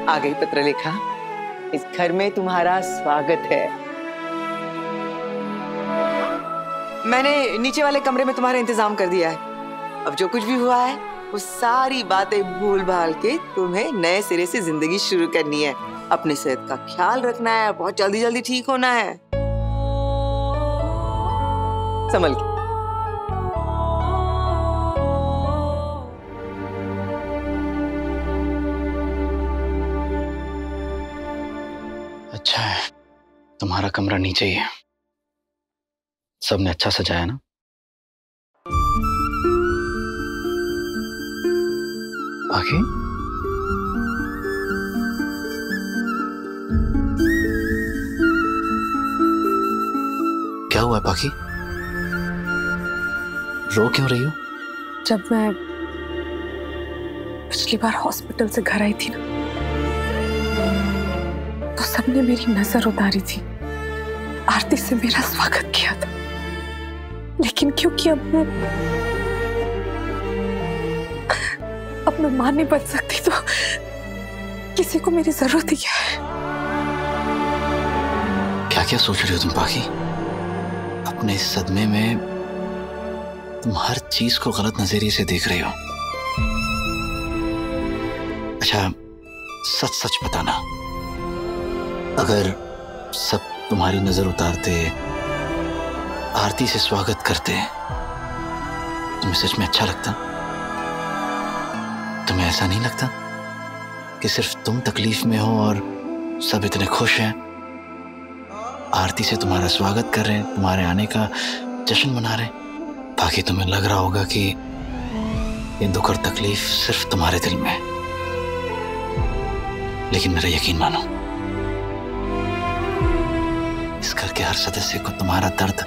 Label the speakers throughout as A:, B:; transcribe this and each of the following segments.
A: आ गई पत्रलेखा, इस घर में तुम्हारा स्वागत है। मैंने नीचे वाले कमरे में तुम्हारा इंतजाम कर दिया है। अब जो कुछ भी हुआ है वो सारी बातें भूल भाल के तुम्हें नए सिरे से जिंदगी शुरू करनी है। अपनी सेहत का ख्याल रखना है, बहुत जल्दी जल्दी ठीक होना है। संभल के।
B: अच्छा है तुम्हारा कमरा नीचे ही है। सबने अच्छा सजाया ना? बाकी क्या हुआ बाकी? रो क्यों रही हो?
C: जब मैं पिछली बार हॉस्पिटल से घर आई थी ना, तो सबने मेरी नजर उतारी थी, आरती से मेरा स्वागत किया था। लेकिन क्योंकि अब मैं मां नहीं बन सकती, तो किसी को मेरी जरूरत ही क्या है?
B: क्या क्या सोच रही हो तुम बाकी? अपने इस सदमे में तुम हर चीज को गलत नजरिए से देख रही हो। अच्छा सच सच बताना, अगर सब तुम्हारी नजर उतारते, आरती से स्वागत करते, तुम्हें सच में अच्छा लगता? तुम्हें ऐसा नहीं लगता कि सिर्फ तुम तकलीफ में हो और सब इतने खुश हैं, आरती से तुम्हारा स्वागत कर रहे हैं, तुम्हारे आने का जश्न मना रहे हैं? बाकी तुम्हें लग रहा होगा कि ये दुख और तकलीफ सिर्फ तुम्हारे दिल में है, लेकिन मेरा यकीन मानो, इस घर के हर सदस्य को तुम्हारा दर्द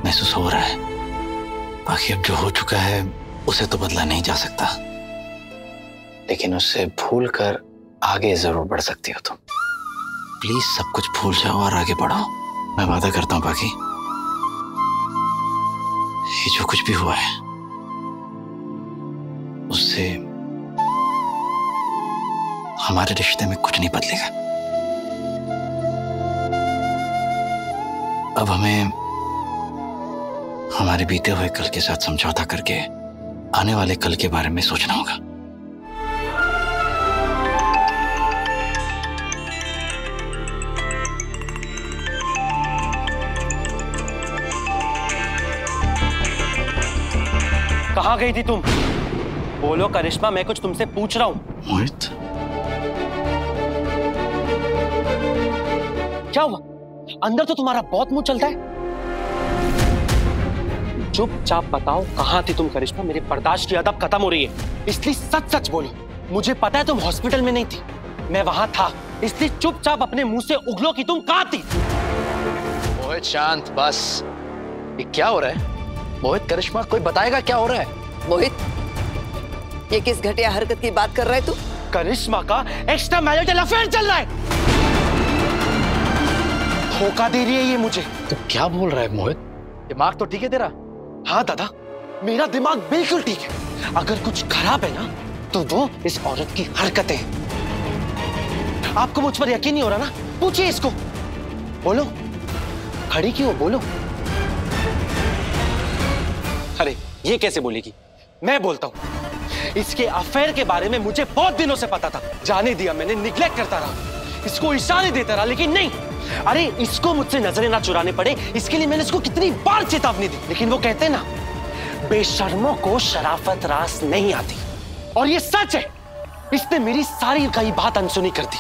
B: महसूस हो रहा है। बाकी अब जो हो चुका है उसे तो बदला नहीं जा सकता, लेकिन उससे भूल कर आगे जरूर बढ़ सकती हो तुम। प्लीज सब कुछ भूल जाओ और आगे बढ़ो। मैं वादा करता हूं बाकी, ये जो कुछ भी हुआ है उससे हमारे रिश्ते में कुछ नहीं बदलेगा। अब हमें हमारे बीते हुए कल के साथ समझौता करके आने वाले कल के बारे में सोचना होगा।
D: कहाँ गई थी तुम? बोलो करिश्मा, मैं कुछ तुमसे पूछ रहा हूँ।
B: मोहित
D: क्या हुआ? अंदर तो तुम्हारा बहुत मुंह चलता है। चुपचाप बताओ कहाँ थी तुम करिश्मा, मेरे बर्दाश्त की अदब खत्म हो रही है, इसलिए सच सच बोलो। मुझे पता है तुम हॉस्पिटल में नहीं थी, मैं वहां था, इसलिए चुपचाप अपने मुंह से उगलो कि तुम कहाँ थी।
B: मोहित शांत, बस। ये क्या हो रहा है? मोहित करिश्मा कोई बताएगा क्या हो रहा है?
E: मोहित, ये किस घटिया हरकत की बात कर रहा है तू?
D: करिश्मा का एक्स्ट्रा मैरिटल अफेयर चल रहा है। धोखा दे रही है ये मुझे।
B: तो क्या बोल रहा है मोहित? दिमाग तो ठीक है तेरा?
D: हाँ दादा, मेरा दिमाग बिल्कुल ठीक है। अगर कुछ खराब है ना तो वो इस औरत की हरकतें। आपको मुझ पर यकीन नहीं हो रहा ना? पूछिए इसको। बोलो, खड़ी क्यों? बोलो। अरे ये कैसे बोलेगी? मैं बोलता हूं। इसके अफेयर के बारे में मुझे बहुत दिनों से पता था, जाने दिया मैंने, निग्लेक्ट करता रहा, इसको इशारे देता रहा, लेकिन नहीं। अरे इसको मुझसे नजरें ना चुराने पड़े, इसके लिए मैंने इसको कितनी बार चेतावनी दी, लेकिन वो कहते ना, बेशर्मों को शराफत रास नहीं आती। और ये सच है, इसने मेरी सारी कई बात अनसुनी कर दी।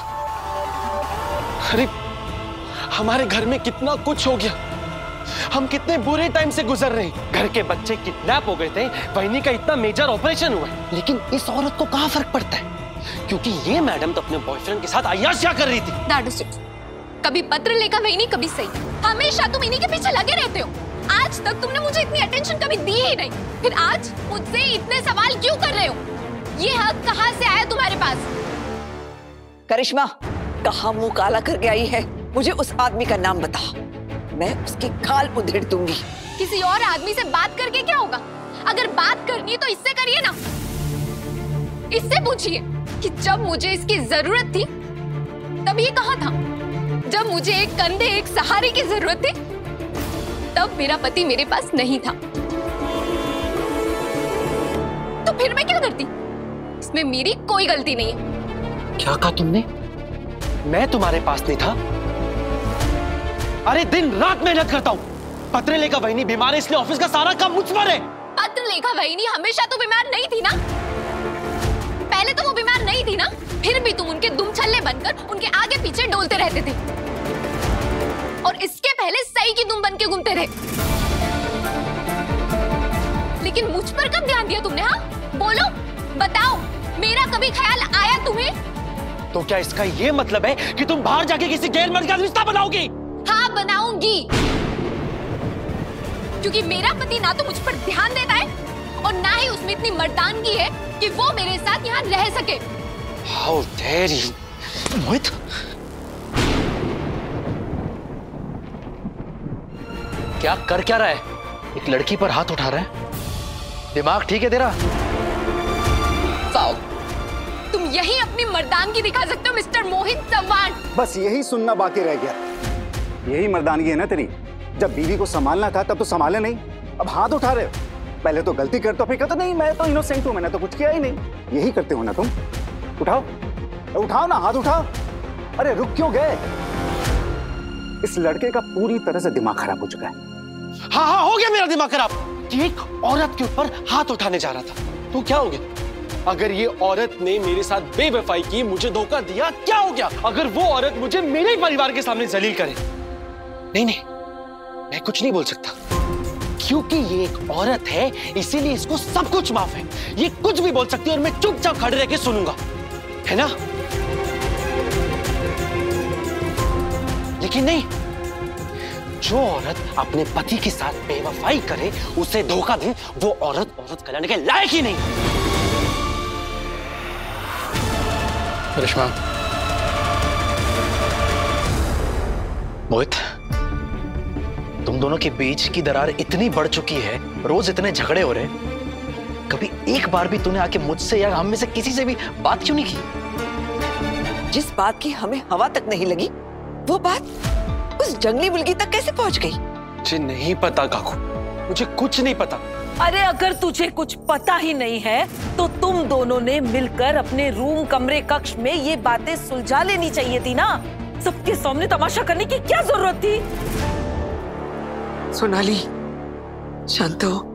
D: अरे हमारे घर में कितना कुछ हो गया, हम कितने बुरे टाइम से गुजर रहे हैं। घर के बच्चे किडनैप हो गए थे, वहीनी का इतना मेजर ऑपरेशन हुआ है, लेकिन इस औरत को कहां फर्क पड़ता है, क्योंकि ये मैडम तो अपने बॉयफ्रेंड के साथ अय्याशिया कर रही थी।
F: That is it. कभी पत्र लेकर वहीनी, कभी सही, हमेशा तुम इन्हीं के पीछे लगे रहते हो। आज तक तुमने मुझे इतनी अटेंशन कभी दी ही नहीं, फिर आज मुझसे इतने सवाल क्यों कर रहे हो? ये हक कहां से आया तुम्हारे पास?
E: करिश्मा, कहां मुंह काला करके आई है? मुझे उस आदमी का नाम बता, मैं उसकी खाल उधेड़ दूंगी।
F: किसी और आदमी से बात करके क्या होगा? अगर बात करनी है तो इससे करिए ना, इससे पूछिए। कि जब मुझे इसकी जरूरत थी तब ये कहाँ था? जब मुझे एक कंधे, एक सहारे की जरूरत थी तब मेरा पति मेरे पास नहीं था। तो फिर मैं क्या करती? इसमें मेरी कोई गलती नहीं है।
D: क्या कहा तुमने? मैं तुम्हारे पास नहीं था? अरे दिन रात मेहनत करता हूँ। पत्रलेखा वहिनी बीमार है इसलिए ऑफिस का सारा काम मुझ पर है।
F: पत्रलेखा वहिनी हमेशा तो बीमार नहीं थी ना? पहले तो वो बीमार नहीं थी ना? फिर भी तुम उनके दुम छल्ले बनकर उनके आगे पीछे डोलते रहते थे और इसके पहले सही की दुम बन के घूमते थे। लेकिन मुझ पर कब ध्यान दिया तुमने? हाँ बोलो, बताओ, मेरा कभी ख्याल आया तुम्हें?
D: तो क्या इसका ये मतलब है कि तुम बाहर जाके किसी गैर मर्द का रिश्ता बनाओगी?
F: हाँ बनाऊंगी, क्योंकि मेरा पति ना तो मुझ पर ध्यान देता है और ना ही उसमें इतनी मर्दानगी है कि वो मेरे साथ यहाँ रह सके।
D: How dare you? मोहित, क्या कर क्या रहा है? एक लड़की पर हाथ उठा रहा है? दिमाग ठीक है तेरा?
F: वाओ, तुम यही अपनी मर्दानगी दिखा सकते हो मिस्टर मोहित चव्हाण।
G: बस यही सुनना बाकी रह गया। यही मर्दानगी है ना तेरी? जब बीवी को संभालना था तब तो संभाले नहीं, अब हाथ उठा रहे हो। पहले तो गलती कर तो फिर कहते नहीं मैं तो इनोसेंट हूं, मैंने तो कुछ किया ही नहीं। यही करते हो ना तुम? उठाओ उठाओ ना, हाथ उठाओ। अरे रुक क्यों गए? इस लड़के का पूरी तरह से दिमाग खराब हो चुका है।
D: हाँ हाँ हो गया मेरा दिमाग खराब कि एक औरत के ऊपर हाथ उठाने जा रहा था। तो क्या हो गया? अगर ये औरत ने मेरे साथ बेवफाई की, मुझे धोखा दिया, क्या हो गया? अगर वो औरत मुझे मेरे ही परिवार के सामने जलील करे? नहीं नहीं, मैं कुछ नहीं बोल सकता, क्योंकि ये एक औरत है इसीलिए इसको सब कुछ माफ है। ये कुछ भी बोल सकती है और मैं चुपचाप खड़े रह के सुनूंगा, है ना? लेकिन नहीं, जो औरत अपने पति के साथ बेवफाई करे, उसे धोखा दे, वो औरत कहलाने के लायक ही नहीं। करिश्मा, मोहित, तुम दोनों के बीच की दरार इतनी बढ़ चुकी है, रोज इतने झगड़े हो रहे, कभी एक बार भी तूने आके मुझसे या हम में से किसी से भी बात क्यों नहीं की?
E: जिस बात की हमें हवा तक नहीं लगी, वो बात उस जंगली मुर्गी तक कैसे पहुंच गई?
D: मुझे नहीं पता काकू, मुझे कुछ नहीं पता।
H: अरे अगर तुझे कुछ पता ही नहीं है तो तुम दोनों ने मिलकर अपने रूम, कमरे, कक्ष में ये बातें सुलझा लेनी चाहिए थी ना। सबके सामने तमाशा करने की क्या जरूरत थी?
A: सोनाली, शांत हो।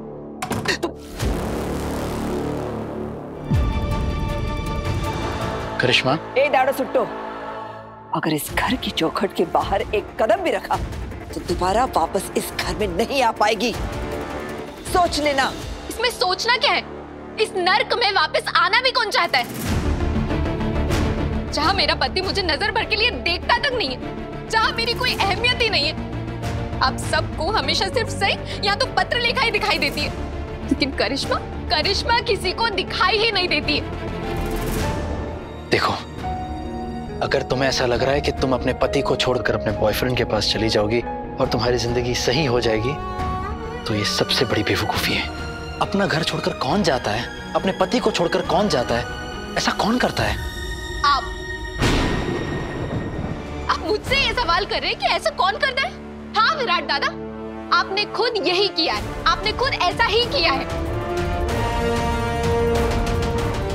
D: करिश्मा,
E: ए दाड़ो सुट्टो, अगर इस घर की चौखट के बाहर एक कदम भी रखा तो दोबारा वापस इस घर में नहीं आ पाएगी। सोच लेना।
F: इसमें सोचना क्या है? इस नर्क में वापस आना भी कौन चाहता है? जहाँ मेरा पति मुझे नजर भर के लिए देखता तक नहीं है, जहाँ मेरी कोई अहमियत ही नहीं है। आप सबको हमेशा सिर्फ सही या तो पत्रलेखा ही दिखाई देती है, लेकिन करिश्मा किसी को दिखाई ही नहीं देती है।
B: देखो, अगर तुम्हें ऐसा लग रहा है कि तुम अपने पति को छोड़कर अपने बॉयफ्रेंड के पास चली जाओगी और तुम्हारी जिंदगी सही हो जाएगी, तो ये सबसे बड़ी बेवकूफी है। अपना घर छोड़कर कौन जाता है? अपने पति को छोड़कर कौन जाता है? ऐसा कौन करता है?
F: आप मुझसे ये सवाल कर रहे हैं कि ऐसा कौन करता है? हाँ विराट दादा, आपने खुद यही किया है, आपने खुद ऐसा ही किया है।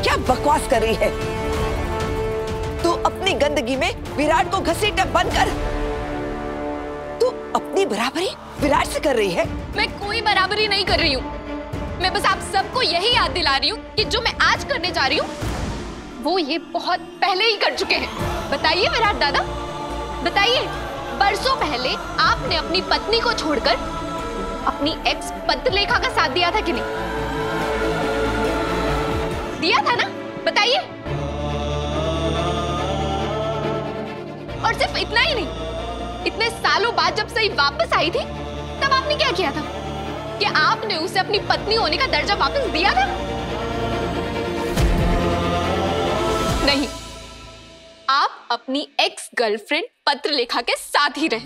E: क्या बकवास कर रही है तू? अपनी गंदगी में विराट को घसीटना बंद कर। तू अपनी बराबरी विराट से कर रही है?
F: मैं कोई बराबरी नहीं कर रही हूँ। मैं बस आप सबको यही याद दिला रही हूँ कि जो मैं आज करने जा रही हूँ वो ये बहुत पहले ही कर चुके हैं। बताइए विराट दादा, बताइए, बरसों पहले आपने अपनी पत्नी को छोड़कर अपनी एक्स पत्रलेखा का साथ दिया था कि नहीं? दिया था ना? बताइए। और सिर्फ इतना ही नहीं, इतने सालों बाद जब सही वापस आई थी तब आपने क्या किया था? कि आपने उसे अपनी पत्नी होने का दर्जा वापस दिया था? नहीं, आप अपनी एक्स गर्लफ्रेंड पत्रलेखा के साथ ही रहे,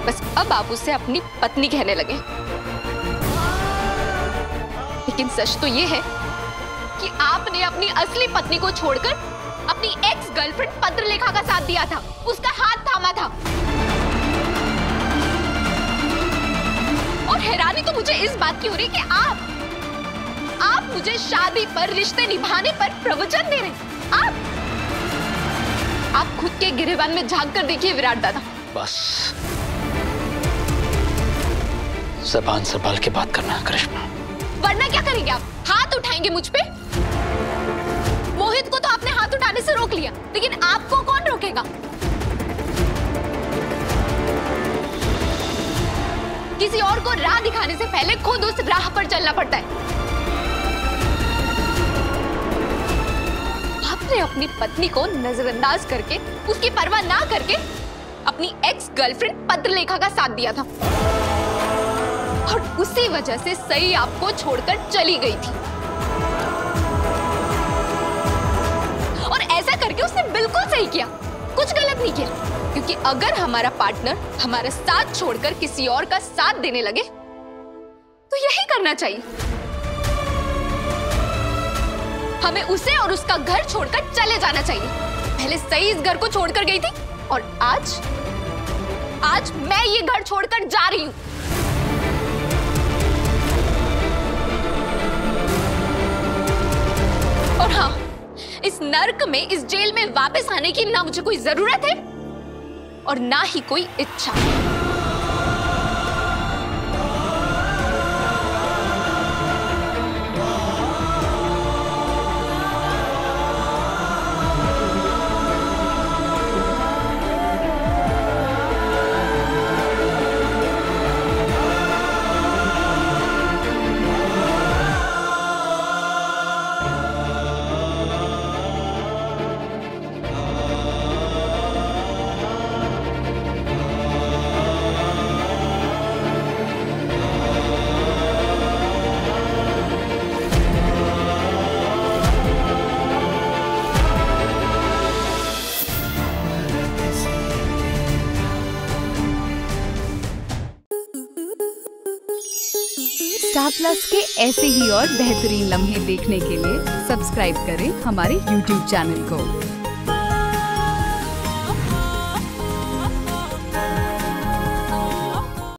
F: बस अब आप उसे अपनी पत्नी कहने लगे। लेकिन सच तो ये है कि आपने अपनी असली पत्नी को छोड़कर अपनी एक्स गर्लफ्रेंड पत्रलेखा का साथ दिया था, उसका हाथ थामा था। और हैरानी तो मुझे इस बात की हो रही कि आप मुझे शादी पर, रिश्ते निभाने पर प्रवचन दे रहे हैं। आप खुद के गिरेबान में झांक कर देखिए विराट दादा।
B: बस ज़बान संभाल के बात करना करिश्मा,
F: वरना क्या करेंगे आप? हाथ उठाएंगे मुझ पे? मोहित को तो आपने हाथ उठाने से रोक लिया, लेकिन आपको कौन रोकेगा? किसी और को राह दिखाने से पहले खुद उस राह पर चलना पड़ता है। आपने अपनी पत्नी को नजरअंदाज करके, उसकी परवाह ना करके अपनी एक्स गर्लफ्रेंड पत्रलेखा का साथ दिया था, और उसी वजह से सई आपको छोड़कर चली गई थी। और ऐसा करके उसने बिल्कुल सही किया, कुछ गलत नहीं किया, क्योंकि अगर हमारा पार्टनर हमारा साथ छोड़कर किसी और का साथ देने लगे तो यही करना चाहिए। हमें उसे और उसका घर छोड़कर चले जाना चाहिए। पहले सई इस घर को छोड़कर गई थी, और आज मैं ये घर छोड़कर जा रही हूं। और हाँ, इस नर्क में, इस जेल में वापस आने की ना मुझे कोई जरूरत है और ना ही कोई इच्छा।
I: स्टार प्लस के ऐसे ही और बेहतरीन लम्हे देखने के लिए सब्सक्राइब करें हमारे YouTube चैनल को।